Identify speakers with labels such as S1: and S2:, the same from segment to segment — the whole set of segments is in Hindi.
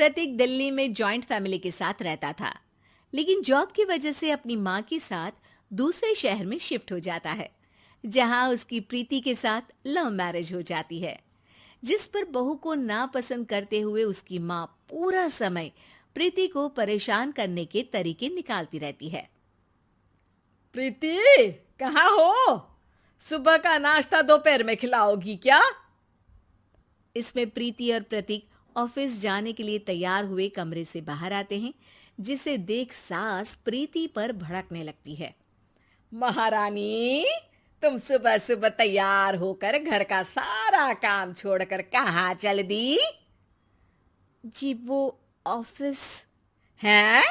S1: प्रतीक दिल्ली में जॉइंट फैमिली के साथ रहता था, लेकिन जॉब की वजह से अपनी माँ के साथ दूसरे शहर में शिफ्ट हो जाता है, जहाँ उसकी प्रीति के साथ लव मैरिज हो जाती है, जिस पर बहू को नापसंद करते हुए उसकी माँ पूरा समय प्रीति को परेशान करने के तरीके निकालती रहती है।
S2: प्रीति, कहाँ हो? सुबह का नाश्ता दोपहर में खिलाओगी क्या?
S1: इसमें प्रीति और प्रतीक ऑफिस जाने के लिए तैयार हुए कमरे से बाहर आते हैं, जिसे देख सास प्रीति पर भड़कने लगती है।
S2: महारानी, तुम सुबह सुबह तैयार होकर घर का सारा काम छोड़कर कहाँ चल दी?
S1: जी वो ऑफिस।
S2: हैं?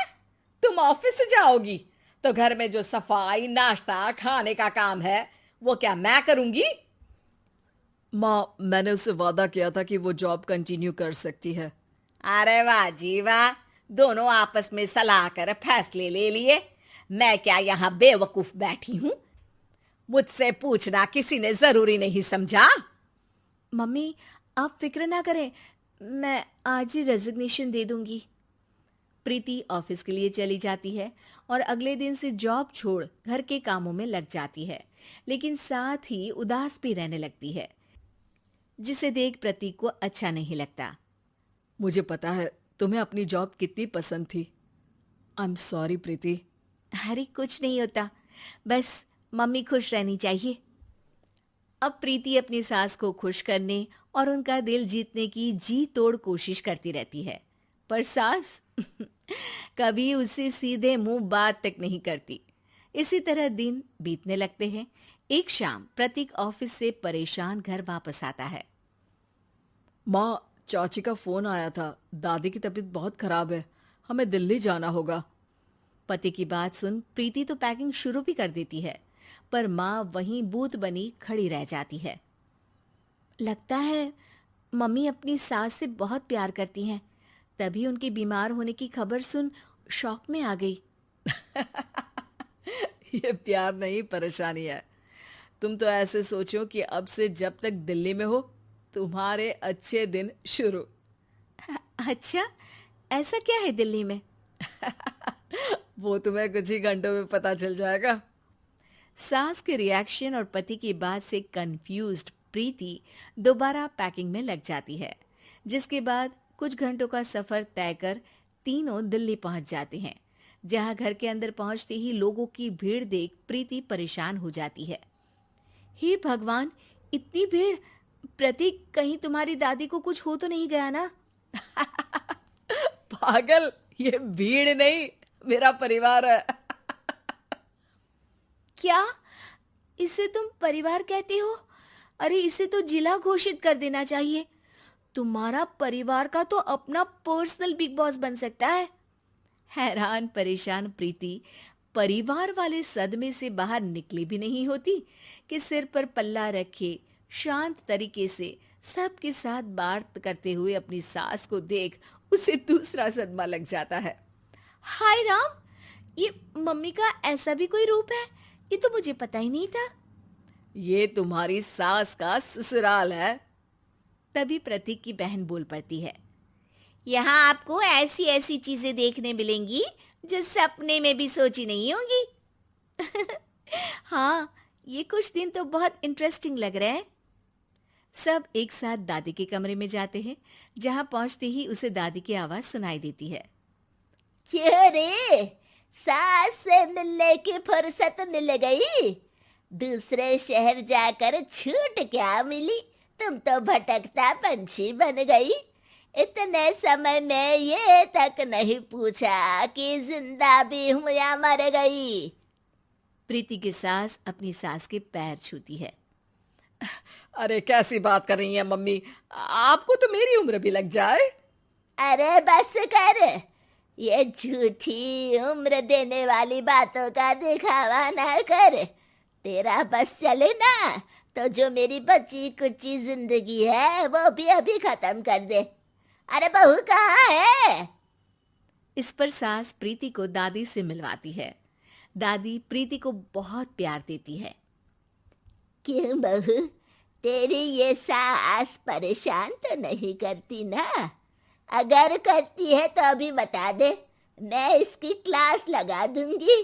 S2: तुम ऑफिस से जाओगी तो घर में जो सफाई, नाश्ता, खाने का काम है वो क्या मैं करूंगी?
S3: माँ, मैंने उससे वादा किया था कि वो जॉब कंटिन्यू कर सकती है।
S2: अरे वाह जी वाह, दोनों आपस में सलाह कर फैसले ले लिए। मैं क्या यहाँ बेवकूफ बैठी हूँ? मुझसे पूछना किसी ने जरूरी नहीं समझा?
S1: मम्मी, आप फिक्र ना करें, मैं आज ही रेजिग्नेशन दे दूंगी। प्रीति ऑफिस के लिए चली जाती है और अगले दिन से जॉब छोड़ घर के कामों में लग जाती है, लेकिन साथ ही उदास भी रहने लगती है, जिसे देख प्रतीक को अच्छा नहीं लगता।
S3: मुझे पता है तुम्हें अपनी जॉब कितनी पसंद थी। आई एम सॉरी प्रीति।
S1: अरे कुछ नहीं होता, बस मम्मी खुश रहनी चाहिए। अब प्रीति अपनी सास को खुश करने और उनका दिल जीतने की जी तोड़ कोशिश करती रहती है, पर सास कभी उससे सीधे मुंह बात तक नहीं करती। इसी तरह दिन बीतने लगते हैं। एक शाम प्रतीक ऑफिस से परेशान घर वापस आता है।
S3: माँ, चाची का फोन आया था। दादी की तबीयत बहुत खराब है, हमें दिल्ली जाना होगा।
S1: पति की बात सुन प्रीति तो पैकिंग शुरू भी कर देती है, पर माँ वहीं बूत बनी खड़ी रह जाती है। लगता है मम्मी अपनी सास से बहुत प्यार करती हैं, तभी उनके बीमार होने की खबर सुन शॉक में आ गई।
S3: ये प्यार नहीं, परेशानी है। तुम तो ऐसे सोचो कि अब से जब तक दिल्ली में हो तुम्हारे अच्छे दिन शुरू।
S1: अच्छा, ऐसा क्या है दिल्ली में?
S3: वो तुम्हें कुछ ही घंटों में पता चल जाएगा।
S1: सास के रिएक्शन और पति की बात से कंफ्यूज्ड प्रीति दोबारा पैकिंग में लग जाती है, जिसके बाद कुछ घंटों का सफर तय कर तीनों दिल्ली पहुंच जाते हैं, जहां घर के अंदर पहुंचते ही लोगों की भीड़ देख प्रीति परेशान हो जाती है। हे भगवान, इतनी भीड़! प्रतीक, कहीं तुम्हारी दादी को कुछ हो तो नहीं गया ना?
S2: पागल, ये भीड़ नहीं, मेरा परिवार है।
S1: क्या? इसे तुम परिवार कहते हो? अरे इसे तो जिला घोषित कर देना चाहिए। तुम्हारा परिवार का तो अपना पर्सनल बिग बॉस बन सकता है। हैरान परेशान प्रीति परिवार वाले सदमे से बाहर निकली भी नहीं होती कि सिर पर पल्ला रखे शांत तरीके से सबके साथ बात करते हुए अपनी सास को देख उसे दूसरा सदमा लग जाता है। हाय राम, ये मम्मी का ऐसा भी कोई रूप है? ये तो मुझे पता ही नहीं था।
S2: ये तुम्हारी सास का ससुराल है।
S1: तभी प्रतीक की बहन बोल पड़ती है। यहाँ आपको ऐसी ऐसी चीजें देखने मिलेंगी जो सपने में भी सोची नहीं होंगी। हाँ, ये कुछ दिन तो बहुत इंटरेस्टिंग लग रहे हैं। सब एक साथ दादी के कमरे में जाते हैं, जहां पहुंचते ही उसे दादी की आवाज सुनाई देती है।
S4: क्यों रे, सास से मिलने की फुर्सत मिल गई? दूसरे शहर जाकर छूट क्या मिली? तुम तो भटकता पंछी बन गई। इतने समय में ये तक नहीं पूछा कि जिंदा भी हूं या मर गई।
S1: प्रीति की सास अपनी सास के पैर छूती है।
S2: अरे कैसी बात कर रही है मम्मी, आपको तो मेरी उम्र भी लग जाए।
S4: अरे बस कर, ये झूठी उम्र देने वाली बातों का दिखावा ना कर। तेरा बस चले ना तो जो मेरी बची कुची जिंदगी है वो भी अभी खत्म कर दे। अरे बहू कहाँ है?
S1: इस पर सास प्रीति को दादी से मिलवाती है। दादी प्रीति को बहुत प्यार देती है।
S4: क्यों बहू, तेरी ये सास परेशान तो नहीं करती ना? अगर करती है तो अभी बता दे, मैं इसकी क्लास लगा दूंगी।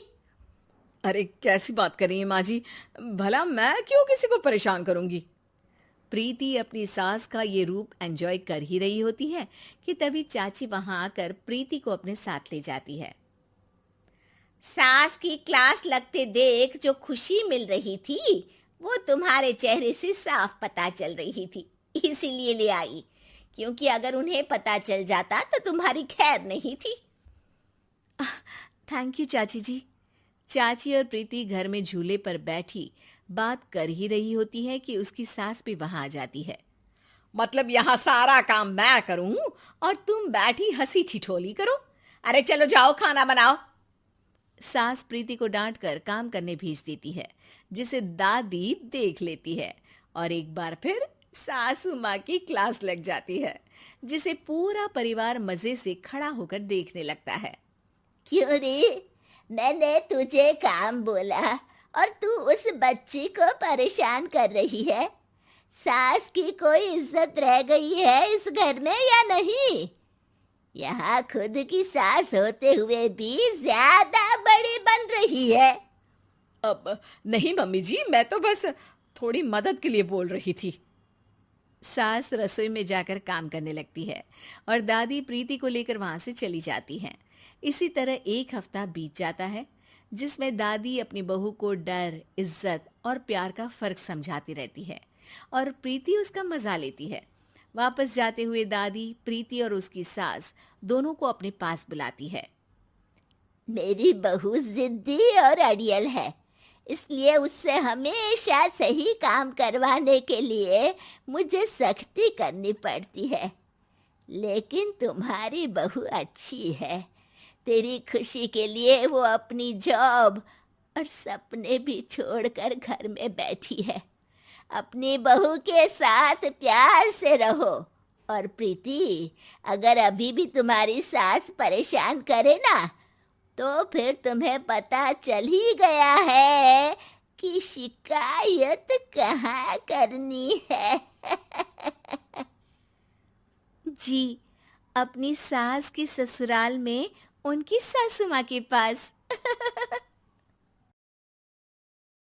S3: अरे कैसी बात कर रही हैं माँ जी, भला मैं क्यों किसी को परेशान करूंगी। प्रीति अपनी सास का ये रूप एंजॉय कर ही रही होती है कि तभी चाची वहां आकर प्रीति को अपने साथ ले जाती है।
S4: सास की क्लास लगते देख जो खुशी मिल रही थी वो तुम्हारे चेहरे से साफ पता चल रही थी, इसीलिए ले आई, क्योंकि अगर उन्हें पता चल जाता तो तुम्हारी खैर नहीं थी।
S3: थैंक यू चाची जी। चाची और प्रीति घर में झूले पर बैठी बात कर ही रही होती है कि उसकी सास भी वहां आ जाती है।
S2: मतलब यहाँ सारा काम मैं करूं और तुम बैठी हंसी ठिठोली करो? अरे चलो जाओ खाना बनाओ।
S3: सास प्रीति को डांट कर काम करने भेज देती है, जिसे दादी देख लेती है और एक बार फिर सासू माँ की क्लास लग जाती है, जिसे पूरा परिवार मजे से खड़ा होकर देखने लगता है।
S4: क्यों रे, मैंने तुझे काम बोला और तू उस बच्ची को परेशान कर रही है। सास की कोई इज्जत रह गई है इस घर में या नहीं? यहाँ खुद की सास होते हुए भी ज्यादा बड़ी बन रही है।
S3: अब नहीं मम्मी जी, मैं तो बस थोड़ी मदद के लिए बोल रही थी। सास रसोई में जाकर काम करने लगती है और दादी प्रीति को लेकर वहां से चली जाती हैं। इसी तरह एक हफ्ता बीत जाता है, जिसमें दादी अपनी बहू को डर, इज्जत और प्यार का फर्क समझाती रहती है और प्रीति उसका मजा लेती है। वापस जाते हुए दादी प्रीति और उसकी सास दोनों को अपने पास बुलाती है।
S4: मेरी बहू जिद्दी और अड़ियल है, इसलिए उससे हमेशा सही काम करवाने के लिए मुझे सख्ती करनी पड़ती है। लेकिन तुम्हारी बहू अच्छी है, तेरी खुशी के लिए वो अपनी जॉब और सपने भी छोड़कर घर में बैठी है। अपनी बहू के साथ प्यार से रहो। और प्रीति, अगर अभी भी तुम्हारी सास परेशान करे ना, तो फिर तुम्हें पता चल ही गया है कि शिकायत कहाँ करनी है।
S1: जी, अपनी सास के ससुराल में उनकी सासू माँ के पास।